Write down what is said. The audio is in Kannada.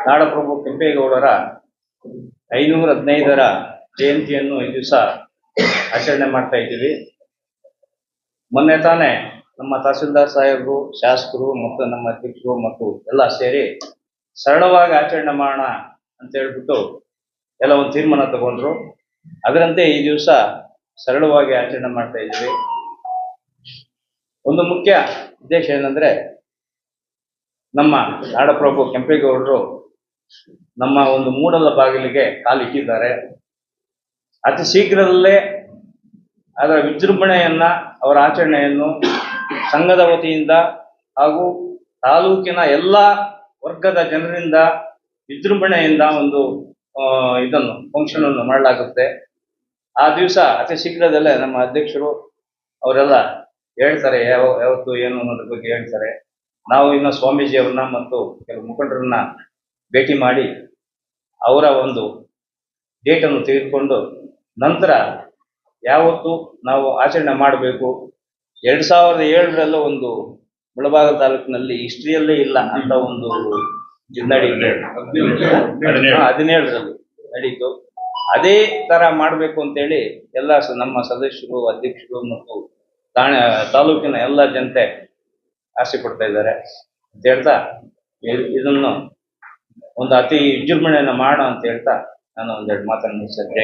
ನಾಡಪ್ರಭು ಕೆಂಪೇಗೌಡರ 515ರ ಜಯಂತಿಯನ್ನು ಈ ದಿವಸ ಆಚರಣೆ ಮಾಡ್ತಾ ಇದ್ದೀವಿ. ಮೊನ್ನೆ ತಾನೇ ನಮ್ಮ ತಹಸೀಲ್ದಾರ್ ಸಾಹೇಬರು, ಶಾಸಕರು ಮತ್ತು ನಮ್ಮ ಅಧ್ಯಕ್ಷರು ಮತ್ತು ಎಲ್ಲ ಸೇರಿ ಸರಳವಾಗಿ ಆಚರಣೆ ಮಾಡೋಣ ಅಂತ ಹೇಳ್ಬಿಟ್ಟು ಎಲ್ಲ ಒಂದು ತೀರ್ಮಾನ ತಗೊಂಡ್ರು. ಅದರಂತೆ ಈ ದಿವಸ ಸರಳವಾಗಿ ಆಚರಣೆ ಮಾಡ್ತಾ ಇದ್ದೀವಿ. ಒಂದು ಮುಖ್ಯ ಉದ್ದೇಶ ಏನಂದ್ರೆ, ನಮ್ಮ ನಾಡಪ್ರಭು ಕೆಂಪೇಗೌಡರು ನಮ್ಮ ಒಂದು ಮೂಡಲ ಬಾಗಿಲಿಗೆ ಕಾಲಿಟ್ಟಿದ್ದಾರೆ. ಅತಿ ಶೀಘ್ರದಲ್ಲೇ ಅದರ ವಿಜೃಂಭಣೆಯನ್ನ, ಅವರ ಆಚರಣೆಯನ್ನು ಸಂಘದ ವತಿಯಿಂದ ಹಾಗೂ ತಾಲೂಕಿನ ಎಲ್ಲ ವರ್ಗದ ಜನರಿಂದ ವಿಜೃಂಭಣೆಯಿಂದ ಒಂದು ಇದನ್ನು ಫಂಕ್ಷನ್ ಅನ್ನು ಮಾಡಲಾಗುತ್ತೆ. ಆ ದಿವಸ ಅತಿ ಶೀಘ್ರದಲ್ಲೇ ನಮ್ಮ ಅಧ್ಯಕ್ಷರು ಅವರೆಲ್ಲ ಹೇಳ್ತಾರೆ, ಯಾವತ್ತು ಏನು ಅನ್ನೋದ್ರ ಬಗ್ಗೆ ಹೇಳ್ತಾರೆ. ನಾವು ಇನ್ನು ಸ್ವಾಮೀಜಿಯವ್ರನ್ನ ಮತ್ತು ಕೆಲವು ಮುಖಂಡರನ್ನ ಭೇಟಿ ಮಾಡಿ ಅವರ ಒಂದು ಡೇಟನ್ನು ತೆಗೆದುಕೊಂಡು ನಂತರ ಯಾವತ್ತು ನಾವು ಆಚರಣೆ ಮಾಡಬೇಕು. 2007ರಲ್ಲೂ ಒಂದು ಮುಳಬಾಗಿಲು ತಾಲೂಕಿನಲ್ಲಿ ಹಿಸ್ಟ್ರಿಯಲ್ಲೇ ಇಲ್ಲ ಅಂತ ಒಂದು ನಡೀತು, 17ರಲ್ಲಿ ನಡೀತು. ಅದೇ ತರ ಮಾಡಬೇಕು ಅಂತೇಳಿ ಎಲ್ಲ ನಮ್ಮ ಸದಸ್ಯರು, ಅಧ್ಯಕ್ಷರು ಮತ್ತು ತಾಲೂಕಿನ ಎಲ್ಲ ಜನತೆ ಆಸೆ ಪಡ್ತಾ ಇದ್ದಾರೆ ಅಂತ ಹೇಳ್ತಾ ಇದನ್ನು ಒಂದು ಅತಿ ವಿಜೃಂಭಣೆಯನ್ನು ಮಾಡೋಣ ಅಂತ ಹೇಳ್ತಾ ನಾನು ಒಂದೆರಡು ಮಾತನ್ನು ಮುಗಿಸ್ತೇನೆ.